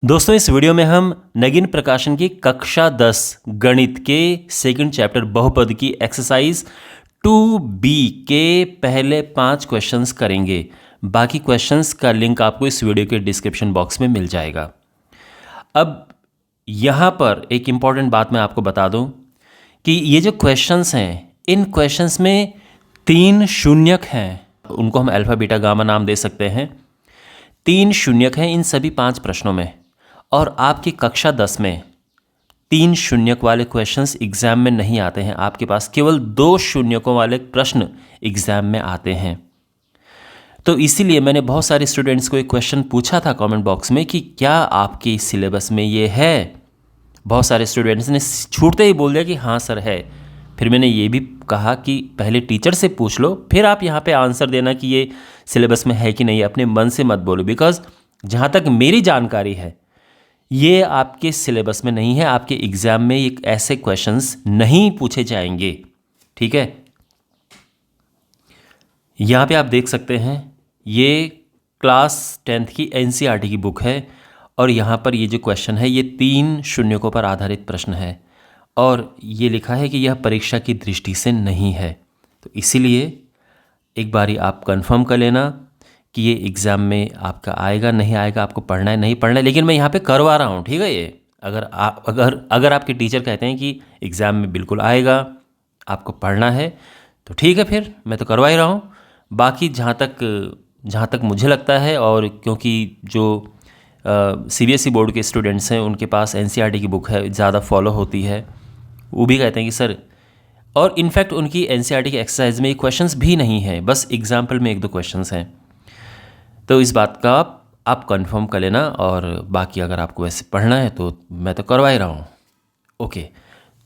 दोस्तों इस वीडियो में हम नगीन प्रकाशन की कक्षा 10 गणित के सेकंड चैप्टर बहुपद की एक्सरसाइज 2B के पहले 5 क्वेश्चंस करेंगे। बाकी क्वेश्चंस का लिंक आपको इस वीडियो के डिस्क्रिप्शन बॉक्स में मिल जाएगा। अब यहाँ पर एक इम्पॉर्टेंट बात मैं आपको बता दूँ कि ये जो क्वेश्चंस हैं, इन क्वेश्चंस में 3 शून्यक हैं, उनको हम अल्फा बीटा गामा नाम दे सकते हैं। 3 शून्यक हैं इन सभी 5 प्रश्नों में, और आपकी कक्षा 10 में 3 शून्यक वाले क्वेश्चंस एग्जाम में नहीं आते हैं। आपके पास केवल 2 शून्यकों वाले प्रश्न एग्जाम में आते हैं। तो इसीलिए मैंने बहुत सारे स्टूडेंट्स को एक क्वेश्चन पूछा था कमेंट बॉक्स में कि क्या आपके सिलेबस में ये है। बहुत सारे स्टूडेंट्स ने छूटते ही बोल दिया कि हाँ सर है। फिर मैंने ये भी कहा कि पहले टीचर से पूछ लो, फिर आप यहाँ पे आंसर देना कि ये सिलेबस में है कि नहीं। अपने मन से मत बोलो, बिकॉज जहाँ तक मेरी जानकारी है ये आपके सिलेबस में नहीं है। आपके एग्ज़ाम में एक ऐसे क्वेश्चंस नहीं पूछे जाएंगे, ठीक है। यहाँ पे आप देख सकते हैं ये क्लास 10th की NCERT की बुक है, और यहाँ पर ये जो क्वेश्चन है ये 3 शून्यकों पर आधारित प्रश्न है, और ये लिखा है कि यह परीक्षा की दृष्टि से नहीं है। तो इसीलिए एक बारी आप कंफर्म कर लेना कि ये एग्ज़ाम में आपका आएगा नहीं आएगा, आपको पढ़ना है नहीं पढ़ना है। लेकिन मैं यहाँ पे करवा रहा हूँ, ठीक है। ये अगर आपके टीचर कहते हैं कि एग्ज़ाम में बिल्कुल आएगा, आपको पढ़ना है, तो ठीक है, फिर मैं तो करवा ही रहा हूँ। बाकी जहाँ तक मुझे लगता है, और क्योंकि जो CBSE बोर्ड के स्टूडेंट्स हैं उनके पास NCERT की बुक है, ज़्यादा फॉलो होती है, वो भी कहते हैं कि सर, और इनफैक्ट उनकी NCERT की एक्सरसाइज में ये क्वेश्चंस भी नहीं है, बस एग्जाम्पल में 1-2 क्वेश्चंस हैं। तो इस बात का आप कंफर्म कर लेना, और बाकी अगर आपको वैसे पढ़ना है तो मैं तो करवा ही रहा हूँ। ओके,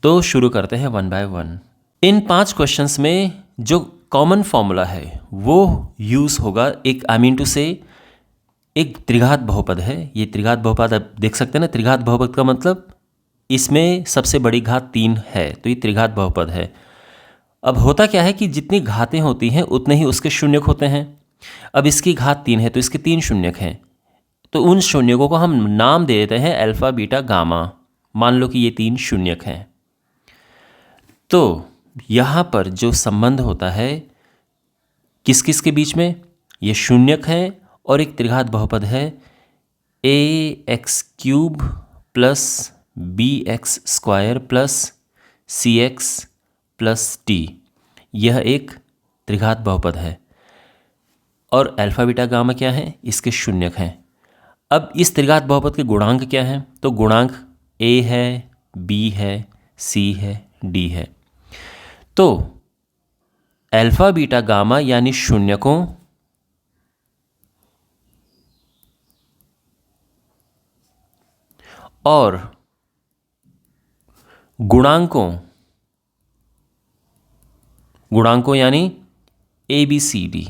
तो शुरू करते हैं 1 बाय 1। इन 5 क्वेश्चंस में जो कॉमन फॉर्मूला है वो यूज़ होगा, एक त्रिघात बहुपद है। ये त्रिघात बहुपद आप देख सकते हैं ना। त्रिघात बहुपद का मतलब इसमें सबसे बड़ी घात 3 है, तो ये त्रिघात बहुपद है। अब होता क्या है कि जितनी घातें होती हैं उतने ही उसके शून्यक होते हैं। अब इसकी घात 3 है तो इसके 3 शून्यक हैं, तो उन शून्यकों को हम नाम दे देते हैं अल्फा बीटा गामा। मान लो कि ये 3 शून्यक हैं। तो यहाँ पर जो संबंध होता है किस किस के बीच में, ये शून्यक है और एक त्रिघात बहुपद है ax³ + bx² + cx + d। यह एक त्रिघात बहुपद है, और अल्फा बीटा गामा क्या है, इसके शून्यक हैं। अब इस त्रिघात बहुपद के गुणांक क्या हैं, तो गुणांक a है, b है, c है, d है। तो अल्फा बीटा गामा यानी शून्यकों और गुणांकों यानी ABCD,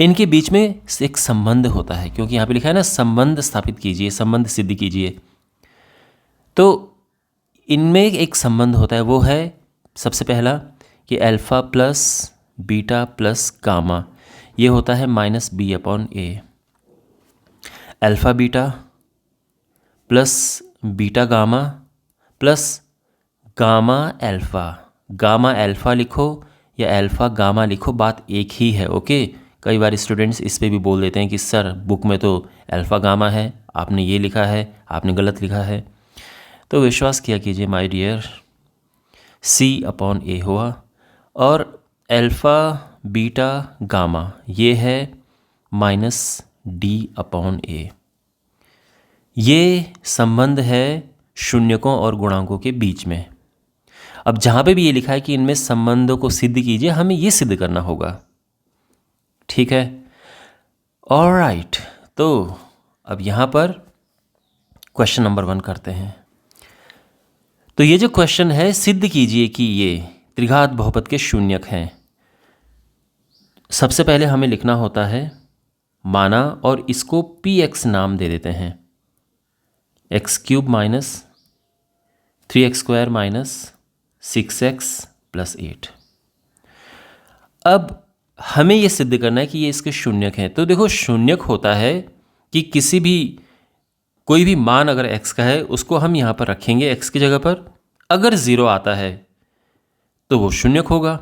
इनके बीच में एक संबंध होता है, क्योंकि यहाँ पे लिखा है ना संबंध स्थापित कीजिए, संबंध सिद्ध कीजिए। तो इनमें एक संबंध होता है, वो है सबसे पहला कि alpha plus beta plus gamma, ये होता है -B/A। Alpha beta plus beta gamma plus gamma alpha. Gamma alpha लिखो या अल्फा गामा लिखो, बात एक ही है, ओके। कई बार स्टूडेंट्स इस पे भी बोल देते हैं कि सर बुक में तो अल्फा गामा है, आपने ये लिखा है, आपने गलत लिखा है। तो विश्वास किया कीजिए माय डियर, C/A हुआ, और अल्फा बीटा गामा ये है -D/A। ये संबंध है शून्यकों और गुणांकों के बीच में। अब जहाँ पे भी ये लिखा है कि इनमें संबंधों को सिद्ध कीजिए, हमें ये सिद्ध करना होगा, ठीक है। ऑलराइट, तो अब यहाँ पर क्वेश्चन नंबर 1 करते हैं। तो ये जो क्वेश्चन है, सिद्ध कीजिए कि ये त्रिघात बहुपद के शून्यक हैं। सबसे पहले हमें लिखना होता है माना, और इसको px नाम दे देते हैं, x³ - 3x² - 6x + 8। अब हमें ये सिद्ध करना है कि ये इसके शून्यक हैं। तो देखो, शून्यक होता है कि किसी भी कोई भी मान अगर x का है उसको हम यहाँ पर रखेंगे x की जगह पर। अगर 0 आता है तो वो शून्यक होगा।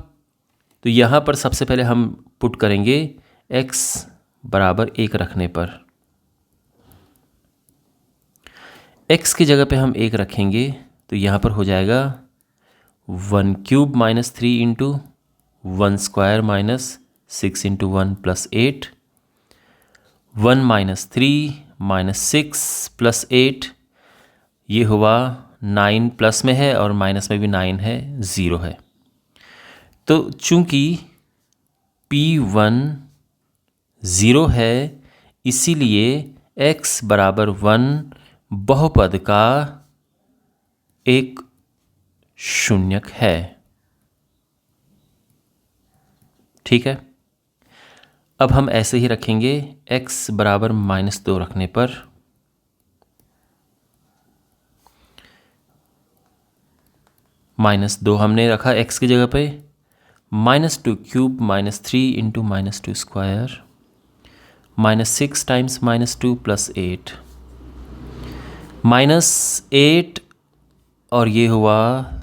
तो यहाँ पर सबसे पहले हम पुट करेंगे x बराबर 1 रखने पर, x की जगह पे हम 1 रखेंगे तो यहाँ पर हो जाएगा 1 cube minus 3 into 1 square minus 6 into 1 plus 8, 1 minus 3 minus 6 plus 8, ये हुआ 9 प्लस में है और माइनस में भी 9 है, 0 है। तो चूंकि P1 0 है इसीलिए x बराबर 1 बहुपद का एक शून्यक है। ठीक है, अब हम ऐसे ही रखेंगे x बराबर -2 रखने पर -2 हमने रखा x की जगह पे, -2 cube minus 3 into -2 square -6 times -2 plus 8, -8 और ये हुआ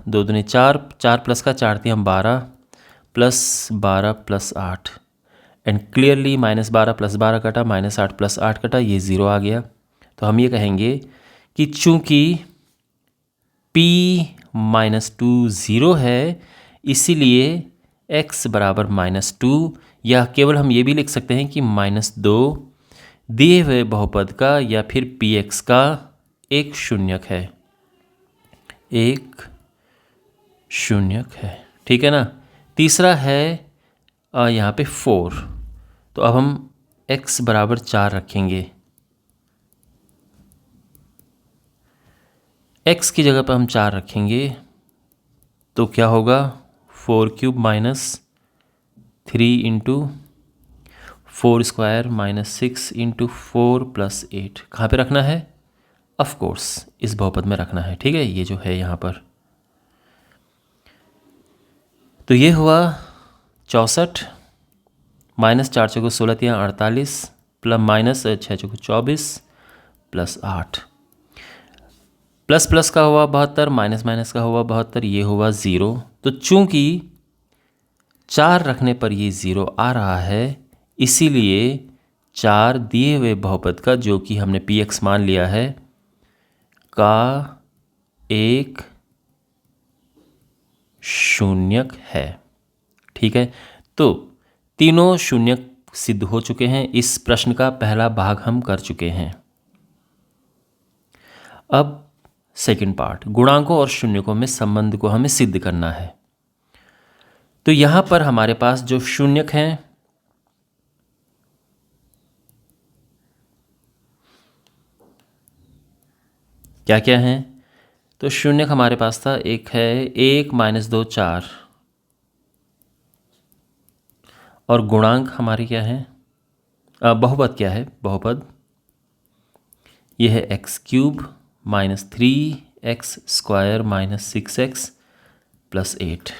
2 दूनी 4, 4 प्लस का 4 हम 12 plus 12 plus 8 and clearly -12 plus 12 कटा, -8 प्लस 8 कटा, ये 0 आ गया। तो हम ये कहेंगे कि चूंकि P-2 0 है इसीलिए x बराबर -2, या केवल हम ये भी लिख सकते हैं कि -2 दिए हुए बहुपद का या फिर Px का एक शून्यक है, एक शून्यक है। ठीक है ना। तीसरा है यहाँ पे 4, तो अब हम x बराबर 4 रखेंगे, x की जगह पर हम 4 रखेंगे तो क्या होगा 4 cube minus 3 into 4 square minus 6 into 4 plus 8। कहाँ पे रखना है? ऑफ कोर्स इस बहुपद में रखना है। ठीक है, ये जो है यहाँ पर, तो ये हुआ 64, -4 चौको 16 3 48 प्लस -6 चौको 24 प्लस 8, प्लस प्लस का हुआ 72, माइनस माइनस का हुआ 72, ये हुआ 0। तो चूंकि 4 रखने पर ये 0 आ रहा है इसीलिए 4 दिए हुए बहुपद का, जो कि हमने Px मान लिया है, का एक शून्यक है। ठीक है, तो तीनों शून्यक सिद्ध हो चुके हैं। इस प्रश्न का पहला भाग हम कर चुके हैं। अब सेकंड पार्ट, गुणांकों और शून्यकों में संबंध को हमें सिद्ध करना है। तो यहां पर हमारे पास जो शून्यक हैं, क्या क्या हैं? तो शून्यक हमारे पास था, एक है 1 -2 4, और गुणांक हमारी क्या है, बहुपद क्या है? बहुपद ये है x³ -3x square -6x plus 8।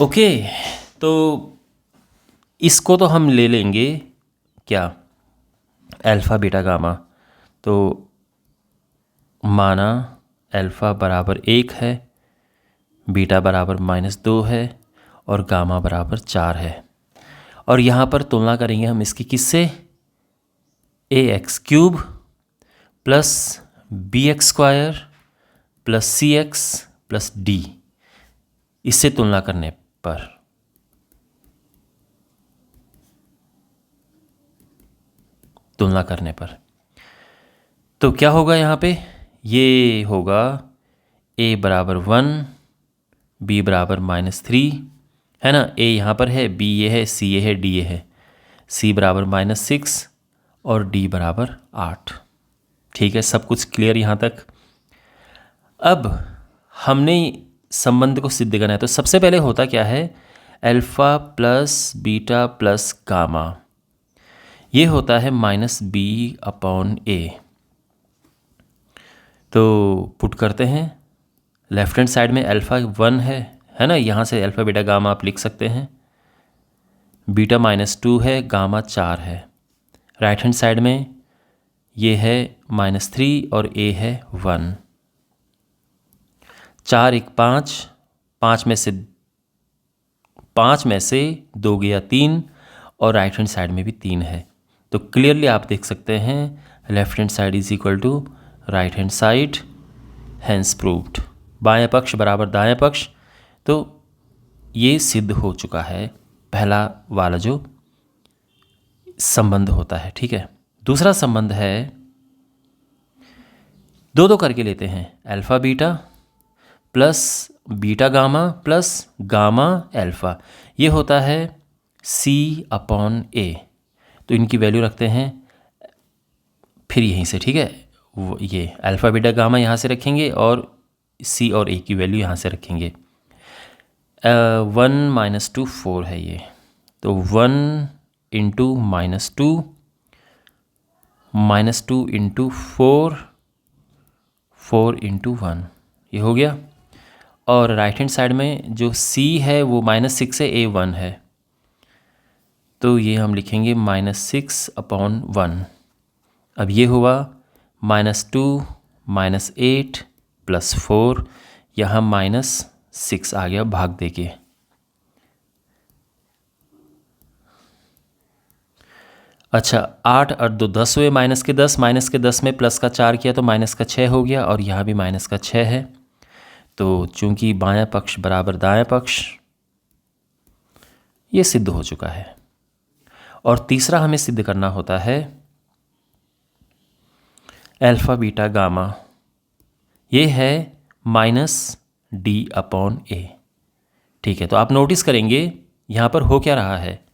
Okay, तो इसको तो हम ले लेंगे क्या, अल्फ़ा बीटा गामा। तो माना अल्फ़ा बराबर 1 है, बीटा बराबर -2 है और गामा बराबर 4 है। और यहाँ पर तुलना करेंगे हम इसकी किससे, ax³ plus bx square plus cx plus d, इससे तुलना करने पर तो क्या होगा यहाँ पे, ये होगा a बराबर 1, b बराबर -3 है ना, a यहाँ पर है, b ये है, c ये है, d ये है, c बराबर -6 और d बराबर 8। ठीक है, सब कुछ क्लियर यहाँ तक। अब हमने संबंध को सिद्ध करना है, तो सबसे पहले होता क्या है, alpha plus beta plus gamma, ये होता है -b/a। तो पुट करते हैं, लेफ्ट हैंड साइड में अल्फ़ा 1 है ना, यहाँ से अल्फ़ा बीटा गामा आप लिख सकते हैं, बीटा -2 है, गामा 4 है। राइट हैंड साइड में ये है -3 और a है 1। 4 1 5, 5 में से 2 गया 3 और राइट हैंड साइड में भी 3 है। तो क्लियरली आप देख सकते हैं left hand side is equal to right hand side, hence proved. बाएं पक्ष बराबर दाएं पक्ष, तो ये सिद्ध हो चुका है पहला वाला जो संबंध होता है। ठीक है, दूसरा संबंध है, दो करके लेते हैं, alpha beta plus beta gamma plus gamma alpha, ये होता है C/A। तो इनकी वैल्यू रखते हैं फिर यहीं से। ठीक है, ये अल्फ़ा बीटा गामा यहाँ से रखेंगे और C और A की वैल्यू यहाँ से रखेंगे। 1 - 2 4 है ये, तो 1 × -2 -2 × 4 4 × 1, ये हो गया। और राइट हैंड साइड में जो C है वो -6 है, A 1 है, तो ये हम लिखेंगे -6/1। अब ये हुआ -2 -8 + 4, यहाँ -6 आ गया भाग दे के। अच्छा, 8 और 2 10 हुए, -10 में प्लस का 4 किया तो -6 हो गया, और यहाँ भी -6 है। तो चूंकि बायां पक्ष बराबर दायां पक्ष, ये सिद्ध हो चुका है। और तीसरा हमें सिद्ध करना होता है अल्फ़ा बीटा गामा, ये है -D/A। ठीक है, तो आप नोटिस करेंगे यहाँ पर हो क्या रहा है,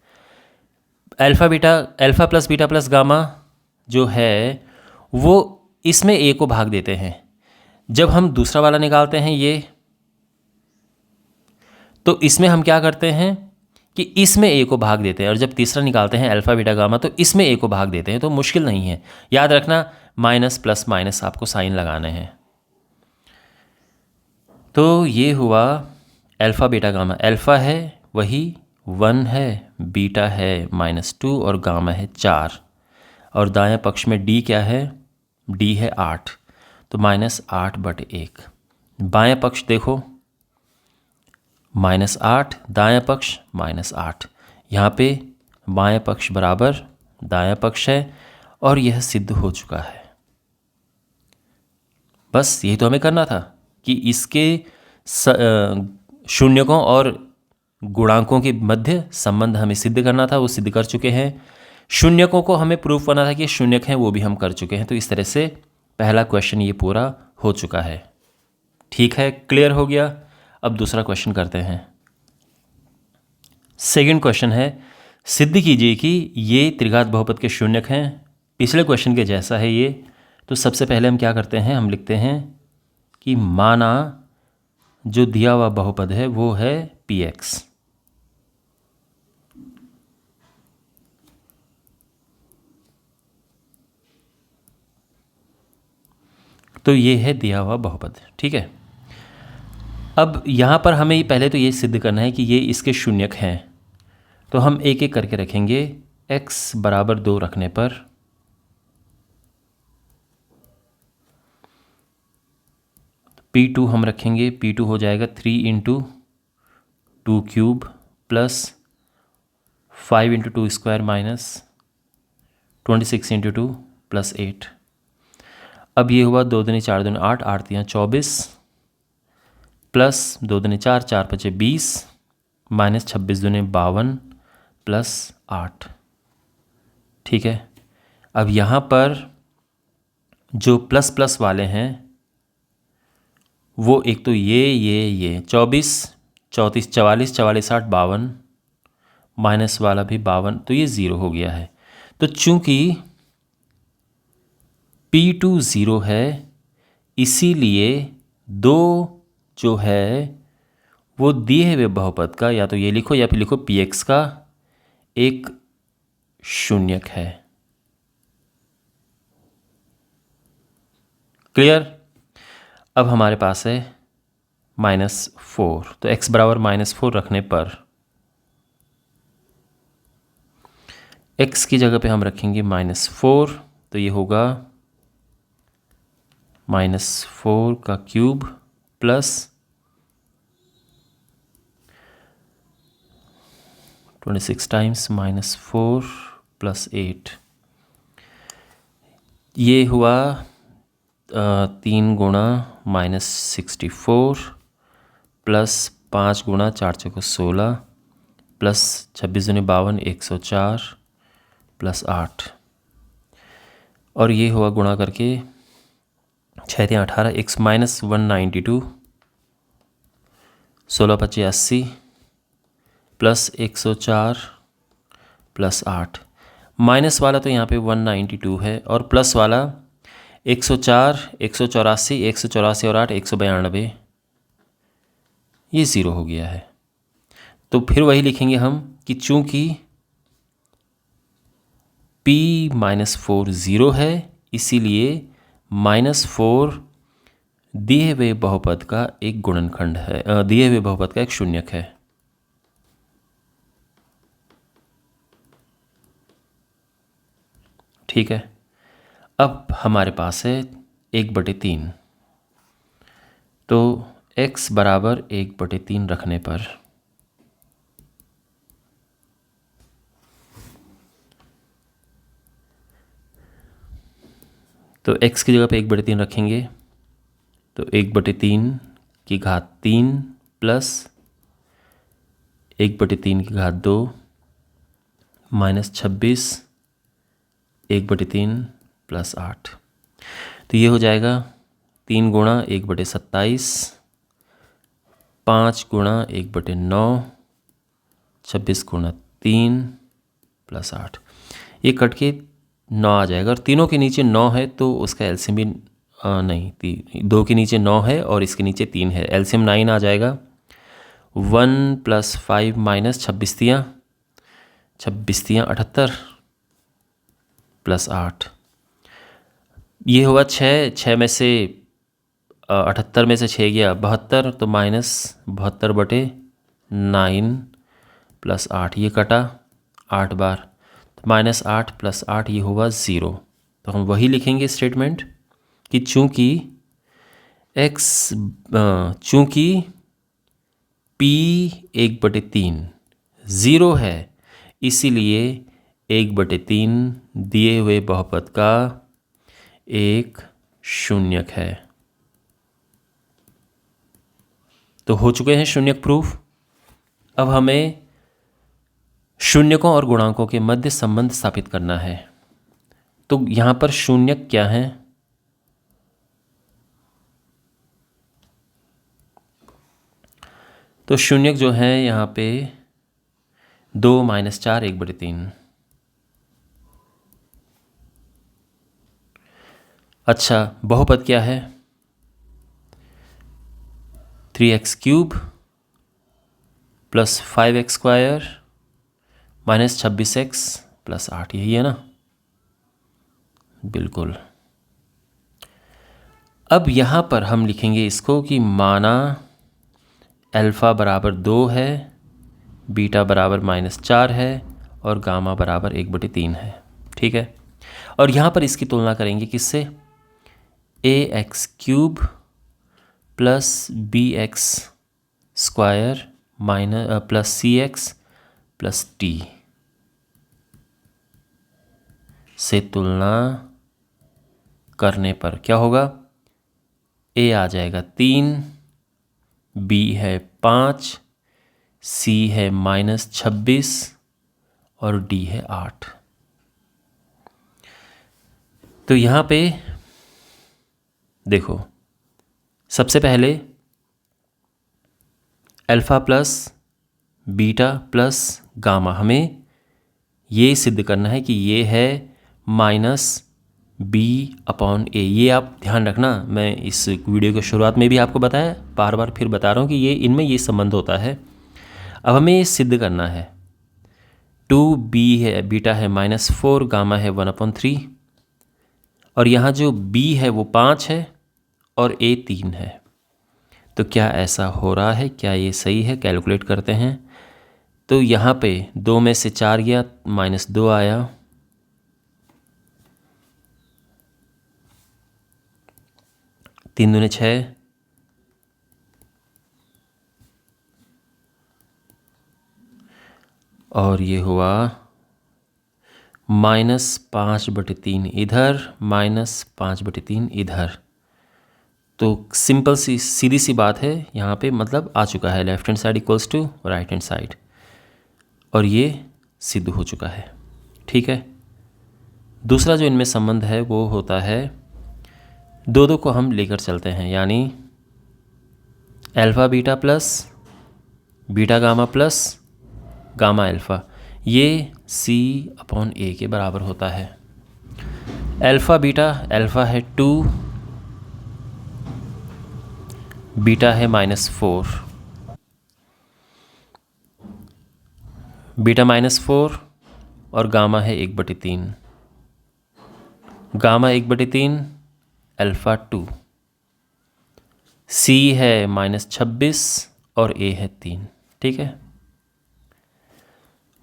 alpha plus beta plus gamma जो है वो इसमें A को भाग देते हैं। जब हम दूसरा वाला निकालते हैं ये, तो इसमें हम क्या करते हैं कि इसमें A को भाग देते हैं, और जब तीसरा निकालते हैं अल्फ़ा बीटा गामा तो इसमें A को भाग देते हैं। तो मुश्किल नहीं है, याद रखना माइनस प्लस माइनस आपको साइन लगाने हैं। तो ये हुआ अल्फ़ा बीटा गामा, अल्फ़ा है वही 1 है, बीटा है -2 और गामा है 4, और दाएं पक्ष में D क्या है, D है 8, तो -8/1। बाएं पक्ष देखो -8, दायां पक्ष -8, यहाँ पे बाएं पक्ष बराबर दायां पक्ष है, और यह सिद्ध हो चुका है। बस यही तो हमें करना था कि इसके शून्यकों और गुणांकों के मध्य संबंध हमें सिद्ध करना था, वो सिद्ध कर चुके हैं। शून्यकों को हमें प्रूफ करना था कि शून्यक हैं, वो भी हम कर चुके हैं। तो इस तरह से पहला क्वेश्चन ये पूरा हो चुका है। ठीक है, क्लियर हो गया। अब दूसरा क्वेश्चन करते हैं। सेकंड क्वेश्चन है, सिद्ध कीजिए कि ये त्रिघात बहुपद के शून्यक हैं। पिछले क्वेश्चन के जैसा है ये। तो सबसे पहले हम क्या करते हैं, हम लिखते हैं कि माना जो दिया हुआ बहुपद है वो है Px। तो ये है दिया हुआ बहुपद। ठीक है, अब यहाँ पर हमें पहले तो ये सिद्ध करना है कि ये इसके शून्यक हैं। तो हम एक एक करके रखेंगे। x = 2 रखने पर P2 हम रखेंगे, P2 हो जाएगा 3 × 2³ प्लस 5 × 2² माइनस 26 × 2 प्लस 8। अब ये हुआ 2 दूनी 4 दूनी 8, 8 × 3 = 24 प्लस 2 दूनी 4, 4 × 5 = 20 माइनस 26 दूनी 52 प्लस 8। ठीक है, अब यहाँ पर जो प्लस प्लस वाले हैं वो एक तो ये 24 34 44 44 8 52, माइनस वाला भी 52, तो ये 0 हो गया है। तो चूंकि P2 0 है, इसीलिए 2 जो है वो दिए हुए बहुपद का, या तो ये लिखो या फिर लिखो Px का एक शून्यक है। क्लियर। अब हमारे पास है -4, तो x बराबर -4 रखने पर x की जगह पे हम रखेंगे -4, तो ये होगा -4 का क्यूब प्लस 26 टाइम्स -4 प्लस 8, ये हुआ 3 गुणा -64 प्लस 5 गुणा 4 चौको 16 प्लस 26 दूनी 52 104 प्लस 8, और ये हुआ गुणा करके 6 × 18 x -192 16 × 25 80 प्लस 104 प्लस 8। माइनस वाला तो यहाँ पे 192 है और प्लस वाला 104 184 184 और 8 192, ये ज़ीरो हो गया है। तो फिर वही लिखेंगे हम कि चूंकि p -4 ज़ीरो है, इसीलिए -4 दिए हुए बहुपद का एक गुणनखंड है, दिए हुए बहुपद का एक शून्यक है। ठीक है, अब हमारे पास है 1/3, तो x बराबर 1/3 रखने पर तो x की जगह पे 1/3 रखेंगे, तो 1/3 की घात 3 प्लस 1/3 की घात 2 -26 1/3 प्लस 8, तो ये हो जाएगा 3 गुणा 1/27 5 गुणा 1/9 26 गुणा 3 प्लस 8, ये कट के 9 आ जाएगा। और तीनों के नीचे 9 है तो उसका एलसीएम भी नहीं, 2 के नीचे 9 है और इसके नीचे 3 है, एलसीएम 9 आ जाएगा। 1 + 5 - 26 तियाँ 78 प्लस 8, ये हुआ 6 में से 78 में से 6 गया 72, तो -72/9 प्लस 8, ये कटा 8 बार, तो -8 प्लस 8 ये हुआ 0। तो हम वही लिखेंगे स्टेटमेंट कि चूंकि p 1/3 ज़ीरो है, इसीलिए 1/3 दिए हुए बहुपद का एक शून्यक है। तो हो चुके हैं शून्यक प्रूफ। अब हमें शून्यकों और गुणांकों के मध्य संबंध स्थापित करना है। तो यहाँ पर शून्यक क्या है? तो शून्यक जो है यहाँ पे 2 - 4 1/3। अच्छा, बहुपद क्या है? 3x³ plus 5x² -26x plus 8, यही है ना? बिल्कुल। अब यहाँ पर हम लिखेंगे इसको कि माना अल्फ़ा बराबर 2 है, बीटा बराबर -4 है और गामा बराबर 1/3 है। ठीक है, और यहाँ पर इसकी तुलना करेंगे किससे? ax³ plus bx² plus cx plus t से तुलना करने पर क्या होगा? a आ जाएगा 3, b है 5, c है -26 और d है 8। तो यहाँ पे देखो, सबसे पहले alpha plus beta plus gamma, हमें ये सिद्ध करना है कि ये है -b/a। ये आप ध्यान रखना, मैं इस वीडियो के शुरुआत में भी आपको बताया, बार बार फिर बता रहा हूँ कि ये इनमें ये संबंध होता है। अब हमें ये सिद्ध करना है। 2b है, बीटा है -4, गामा है 1/3, और यहाँ जो b है वो 5 है और a 3 है। तो क्या ऐसा हो रहा है? क्या ये सही है? कैलकुलेट करते हैं। तो यहाँ पे 2 में से 4 गया, -2 आया, 3 दूने 6, और ये हुआ -5/3 इधर, -5/3 इधर। तो सिंपल सी सीधी सी बात है, यहाँ पे मतलब आ चुका है left hand side equals to right hand side, और ये सिद्ध हो चुका है। ठीक है, दूसरा जो इनमें संबंध है वो होता है, दो को हम लेकर चलते हैं, यानी alpha beta plus beta gamma plus gamma alpha, ये C/A के बराबर होता है। अल्फ़ा अल्फ़ा है 2, बीटा है -4, बीटा -4 और गामा है 1/3, गामा 1/3 अल्फ़ा 2, C है -26 और A है 3। ठीक है,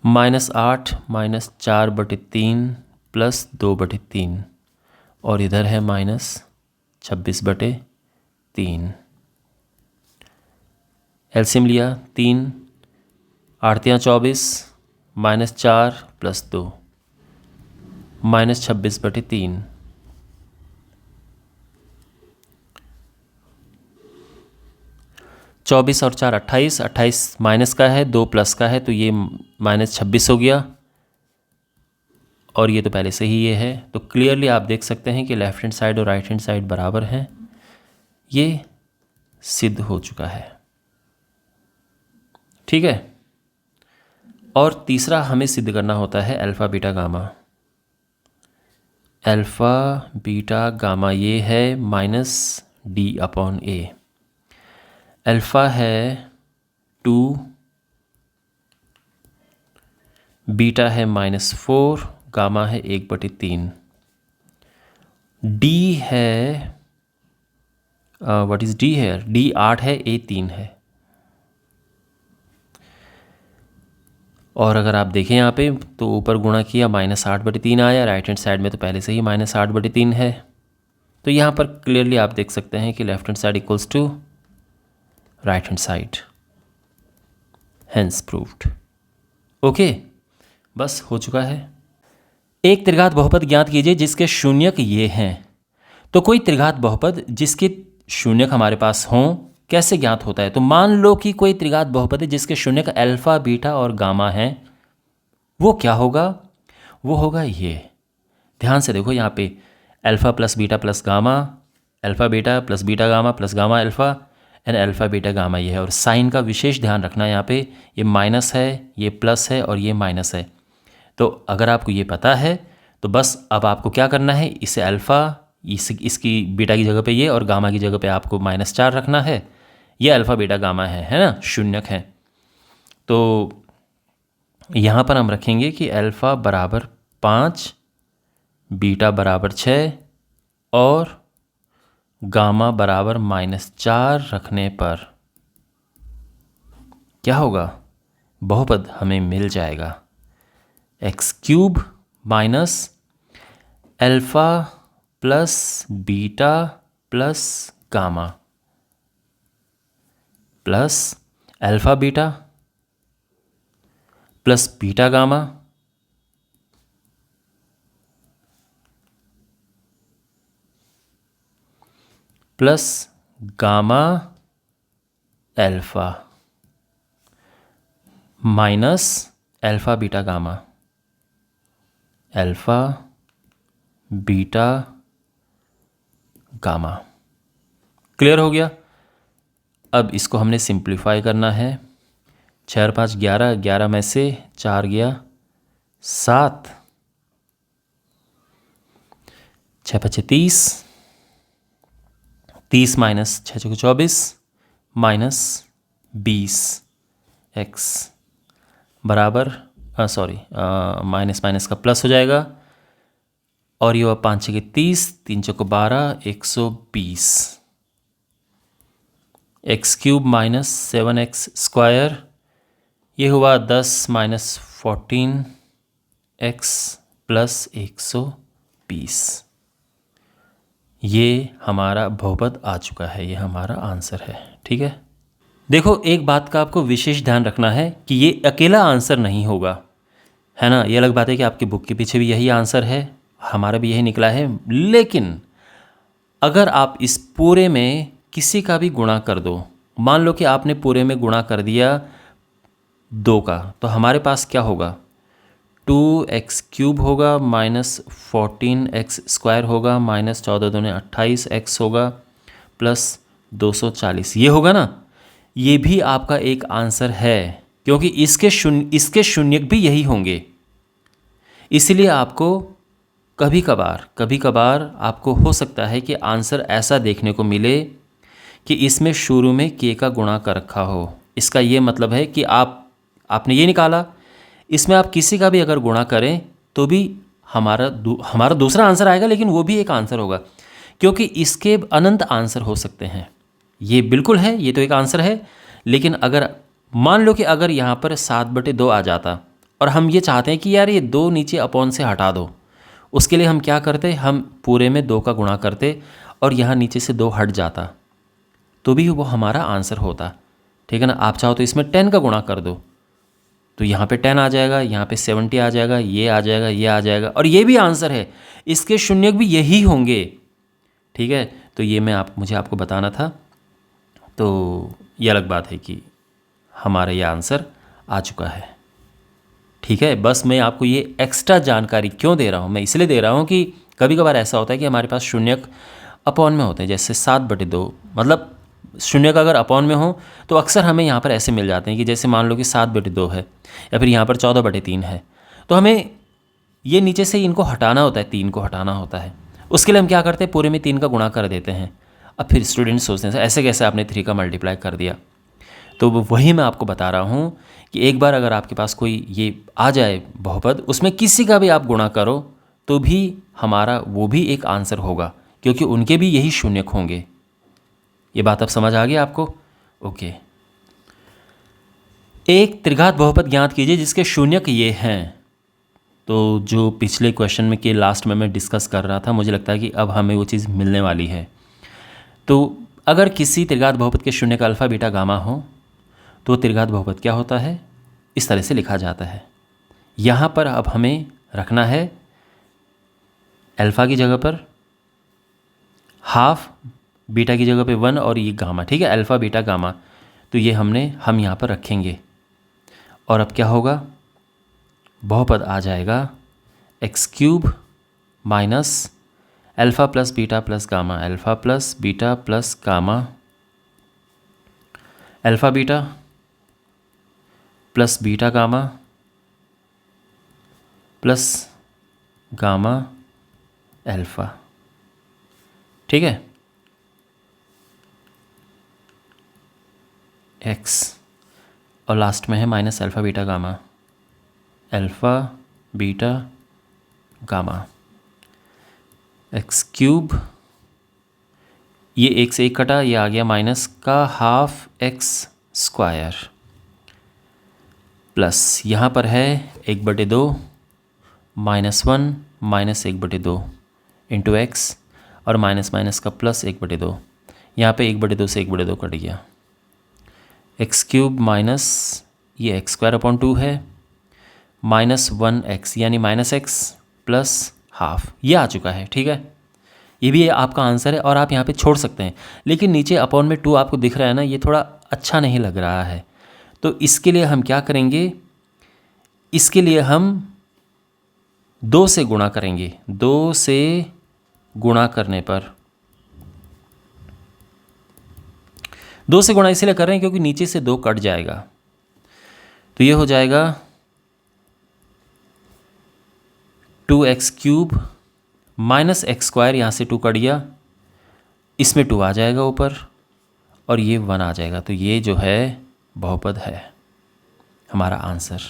-8 -4/3 प्लस 2/3 और इधर है -26/3। एलसीएम लिया 3, 8 × 24 -4 प्लस 2 -26/3। 24 और 4 28, 28 माइनस का है, 2 प्लस का है, तो ये -26 हो गया, और ये तो पहले से ही ये है। तो क्लियरली आप देख सकते हैं कि लेफ्ट हैंड साइड और राइट हैंड साइड बराबर हैं। ये सिद्ध हो चुका है। ठीक है, और तीसरा हमें सिद्ध करना होता है alpha beta gamma. Alpha beta gamma ये है -D/A। अल्फ़ा है 2, बीटा है -4, गामा है 1/3। डी है व्हाट इज़ डी है, डी 8 है, A 3 है। और अगर आप देखें यहाँ पे तो ऊपर गुणा किया -8/3 आया, राइट हैंड साइड में तो पहले से ही -8/3 है। तो यहाँ पर क्लियरली आप देख सकते हैं कि left hand side equals to right hand side, hence proved. Okay, बस हो चुका है। एक त्रिघात बहुपद ज्ञात कीजिए जिसके शून्यक ये हैं। तो कोई त्रिघात बहुपद जिसके शून्यक हमारे पास हों कैसे ज्ञात होता है? तो मान लो कि कोई त्रिघात बहुपद है जिसके शून्यक अल्फ़ा बीटा और गामा हैं, वो क्या होगा? वो होगा ये। ध्यान से देखो यहाँ पे alpha plus beta plus gamma, alpha beta plus beta gamma plus gamma alpha and alpha beta gamma ये है। और साइन का विशेष ध्यान रखना, यहाँ पे ये माइनस है, ये प्लस है और ये माइनस है। तो अगर आपको ये पता है तो बस अब आपको क्या करना है, इसे अल्फ़ा इसकी बीटा की जगह पे ये और गामा की जगह पे आपको -4 रखना है। ये अल्फ़ा बीटा गामा है ना, शून्यक है। तो यहाँ पर हम रखेंगे कि अल्फ़ा बराबर 5, बीटा बराबर 6 और गामा बराबर -4 रखने पर क्या होगा? बहुपद हमें मिल जाएगा x³ minus alpha plus beta plus gamma plus alpha beta plus beta gamma plus gamma alpha minus alpha beta gamma, alpha beta gamma. Clear हो गया? अब इसको हमने सिंप्लीफाई करना है। 6 और 5 11, 11 में से 4 गया 7, 6 5 30, 30 माइनस 6 6 24 माइनस 20 x बराबर माइनस माइनस का प्लस हो जाएगा, और ये हुआ 5 6 30, 3 4 12, 120 x³ माइनस 7x स्क्वायर, ये हुआ 10 माइनस 14x प्लस 120। ये हमारा बहुपद आ चुका है, ये हमारा आंसर है। ठीक है, देखो एक बात का आपको विशेष ध्यान रखना है कि ये अकेला आंसर नहीं होगा, है ना। ये अलग बात है कि आपकी बुक के पीछे भी यही आंसर है, हमारा भी यही निकला है, लेकिन अगर आप इस पूरे में किसी का भी गुणा कर दो, मान लो कि आपने पूरे में गुणा कर दिया 2 का, तो हमारे पास क्या होगा, 2x³ होगा माइनस 14x² होगा माइनस 14 दूने 28x होगा प्लस 240, ये होगा ना। ये भी आपका एक आंसर है, क्योंकि इसके शून्यक भी यही होंगे। इसलिए आपको कभी कभार आपको हो सकता है कि आंसर ऐसा देखने को मिले कि इसमें शुरू में k का गुणा कर रखा हो। इसका ये मतलब है कि आपने ये निकाला, इसमें आप किसी का भी अगर गुणा करें तो भी हमारा दूसरा आंसर आएगा, लेकिन वो भी एक आंसर होगा, क्योंकि इसके अनंत आंसर हो सकते हैं। ये बिल्कुल है, ये तो एक आंसर है, लेकिन अगर मान लो कि अगर यहाँ पर 7/2 आ जाता और हम ये चाहते हैं कि यार ये 2 नीचे अपॉन से हटा दो, उसके लिए हम क्या करते, हम पूरे में 2 का गुणा करते और यहाँ नीचे से 2 हट जाता, तो भी वो हमारा आंसर होता। ठीक है ना। आप चाहो तो इसमें 10 का गुणा कर दो, तो यहाँ पे 10 आ जाएगा, यहाँ पे 70 आ जाएगा, ये आ जाएगा, ये आ जाएगा, और ये भी आंसर है। इसके शून्यक भी यही होंगे। ठीक है, तो ये मुझे आपको बताना था। तो ये अलग बात है कि हमारा ये आंसर आ चुका है। ठीक है, बस मैं आपको ये एक्स्ट्रा जानकारी क्यों दे रहा हूँ, मैं इसलिए दे रहा हूँ कि कभी कभार ऐसा होता है कि हमारे पास शून्यक अपॉन में होते हैं, जैसे 7/2, मतलब शून्यक अगर अपॉन में हो तो अक्सर हमें यहाँ पर ऐसे मिल जाते हैं कि जैसे मान लो कि 7/2 है या फिर यहाँ पर 14/3 है, तो हमें ये नीचे से इनको हटाना होता है, 3 को हटाना होता है। उसके लिए हम क्या करते हैं, पूरे में 3 का गुणा कर देते हैं। अब फिर स्टूडेंट सोचते हैं ऐसे कैसे आपने 3 का मल्टीप्लाई कर दिया। तो वही मैं आपको बता रहा हूँ कि एक बार अगर आपके पास कोई ये आ जाए बहुपद, उसमें किसी का भी आप गुणा करो तो भी हमारा वो भी एक आंसर होगा, क्योंकि उनके भी यही शून्यक होंगे। ये बात अब समझ आ गई आपको? ओके। एक त्रिघात बहुपद ज्ञात कीजिए जिसके शून्यक ये हैं। तो जो पिछले क्वेश्चन में के लास्ट में मैं डिस्कस कर रहा था, मुझे लगता है कि अब हमें वो चीज़ मिलने वाली है। तो अगर किसी त्रिघात बहुपद के शून्यक अल्फ़ा बीटा गामा हो तो त्रिघात बहुपद क्या होता है, इस तरह से लिखा जाता है। यहाँ पर अब हमें रखना है अल्फ़ा की जगह पर हाफ, बीटा की जगह पे 1 और ये गामा। ठीक है, अल्फ़ा बीटा गामा, तो ये हम यहाँ पर रखेंगे। और अब क्या होगा, बहुपद आ जाएगा x³ minus alpha plus beta plus gamma, alpha plus beta plus gamma, alpha beta plus beta gamma plus gamma alpha. ठीक है, x और लास्ट में है minus alpha beta gamma, alpha beta gamma, x³, ये 1 से 1 कटा, ये आ गया माइनस का हाफ x² प्लस यहाँ पर है 1/2 -1 माइनस 1/2 इंटू x और माइनस माइनस का प्लस 1/2, यहाँ पे 1/2 से 1/2 कट गया, x³ माइनस ये x²/2 है माइनस 1x यानी माइनस x प्लस हाफ, ये आ चुका है। ठीक है, ये भी आपका आंसर है और आप यहाँ पे छोड़ सकते हैं, लेकिन नीचे अपॉन में 2 आपको दिख रहा है ना, ये थोड़ा अच्छा नहीं लग रहा है। तो इसके लिए हम क्या करेंगे, इसके लिए हम 2 से गुणा करेंगे। 2 से गुणा करने पर, 2 से गुणा इसलिए कर रहे हैं क्योंकि नीचे से 2 कट जाएगा, तो ये हो जाएगा 2x³ माइनस x², यहाँ से 2 कट गया, इसमें 2 आ जाएगा ऊपर और ये 1 आ जाएगा, तो ये जो है बहुपद है हमारा आंसर।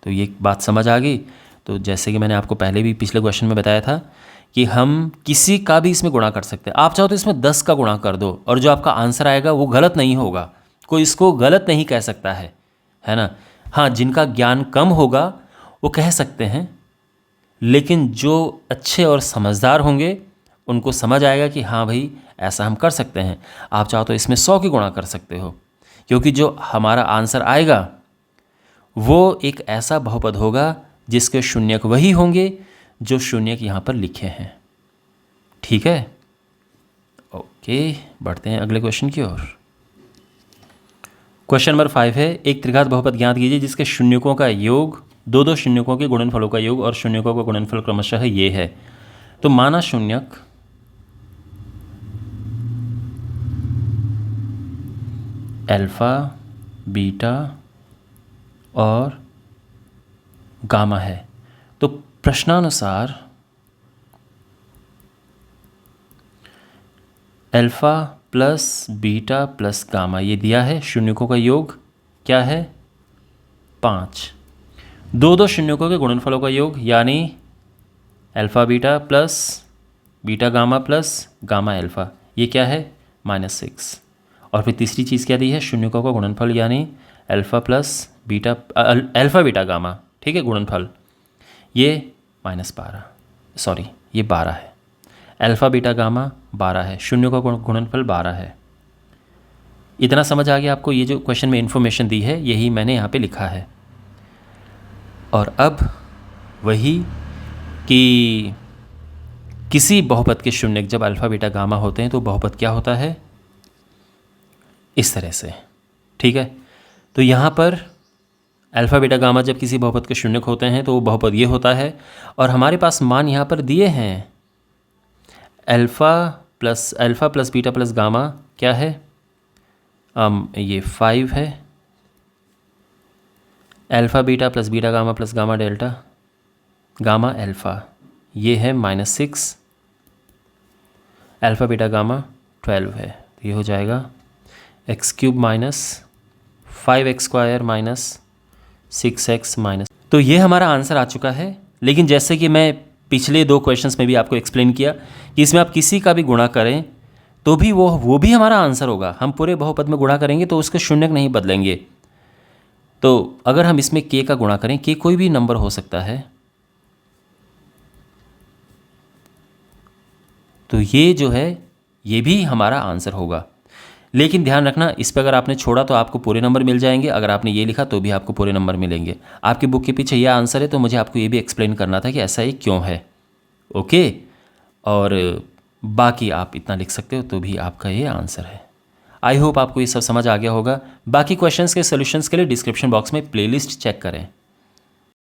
तो ये बात समझ आ गई। तो जैसे कि मैंने आपको पहले भी पिछले क्वेश्चन में बताया था कि हम किसी का भी इसमें गुणा कर सकते हैं। आप चाहो तो इसमें 10 का गुणा कर दो और जो आपका आंसर आएगा वो गलत नहीं होगा, कोई इसको गलत नहीं कह सकता है ना। हाँ, जिनका ज्ञान कम होगा वो कह सकते हैं, लेकिन जो अच्छे और समझदार होंगे उनको समझ आएगा कि हाँ भाई ऐसा हम कर सकते हैं। आप चाहो तो इसमें 100 की गुणा कर सकते हो, क्योंकि जो हमारा आंसर आएगा वो एक ऐसा बहुपद होगा जिसके शून्यक वही होंगे जो शून्यक यहाँ पर लिखे हैं। ठीक है, ओके, बढ़ते हैं अगले क्वेश्चन की ओर। क्वेश्चन नंबर 5 है, एक त्रिघात बहुपद ज्ञात कीजिए जिसके शून्यकों का योग दो शून्यकों के गुणनफलों का योग और शून्यकों का गुणनफल क्रमशः ये है। तो माना शून्यक अल्फा, बीटा और गामा है। तो प्रश्नानुसार alpha plus beta plus gamma ये दिया है, शून्यकों का योग क्या है 5, दो शून्यकों के गुणनफलों का योग यानी alpha beta plus beta gamma plus gamma alpha ये क्या है -6, और फिर तीसरी चीज़ क्या दी है शून्यकों का गुणनफल यानी alpha plus beta alpha beta gamma, ठीक है, गुणनफल ये -12, सॉरी ये 12 है, अल्फा बीटा गामा 12 है, शून्यकों का गुणनफल 12 है। इतना समझ आ गया आपको? ये जो क्वेश्चन में इन्फॉर्मेशन दी है यही मैंने यहाँ पे लिखा है। और अब वही कि किसी बहुपद के शून्यक जब अल्फा बीटा गामा होते हैं तो बहुपद क्या होता है इस तरह से, ठीक है। तो यहाँ पर अल्फा बीटा गामा जब किसी बहुपद के शून्यक होते हैं तो वो बहुपद ये होता है, और हमारे पास मान यहाँ पर दिए हैं alpha plus beta plus gamma क्या है, ये 5 है, alpha beta plus beta gamma plus gamma delta gamma alpha ये है -6, अल्फा बीटा गामा 12 है, तो ये हो जाएगा x³ - 5x² - 6x तो ये हमारा आंसर आ चुका है। लेकिन जैसे कि मैं पिछले 2 क्वेश्चंस में भी आपको एक्सप्लेन किया कि इसमें आप किसी का भी गुणा करें तो भी वो भी हमारा आंसर होगा। हम पूरे बहुपद में गुणा करेंगे तो उसके शून्यक नहीं बदलेंगे। तो अगर हम इसमें k का गुणा करें, k कोई भी नंबर हो सकता है, तो ये जो है ये भी हमारा आंसर होगा। लेकिन ध्यान रखना, इस पर अगर आपने छोड़ा तो आपको पूरे नंबर मिल जाएंगे, अगर आपने ये लिखा तो भी आपको पूरे नंबर मिलेंगे। आपकी बुक के पीछे ये आंसर है तो मुझे आपको ये भी एक्सप्लेन करना था कि ऐसा ये क्यों है, ओके। और बाकी आप इतना लिख सकते हो तो भी आपका ये आंसर है। आई होप आपको ये सब समझ आ गया होगा। बाकी क्वेश्चंस के सॉल्यूशंस के लिए डिस्क्रिप्शन बॉक्स में प्लेलिस्ट चेक करें।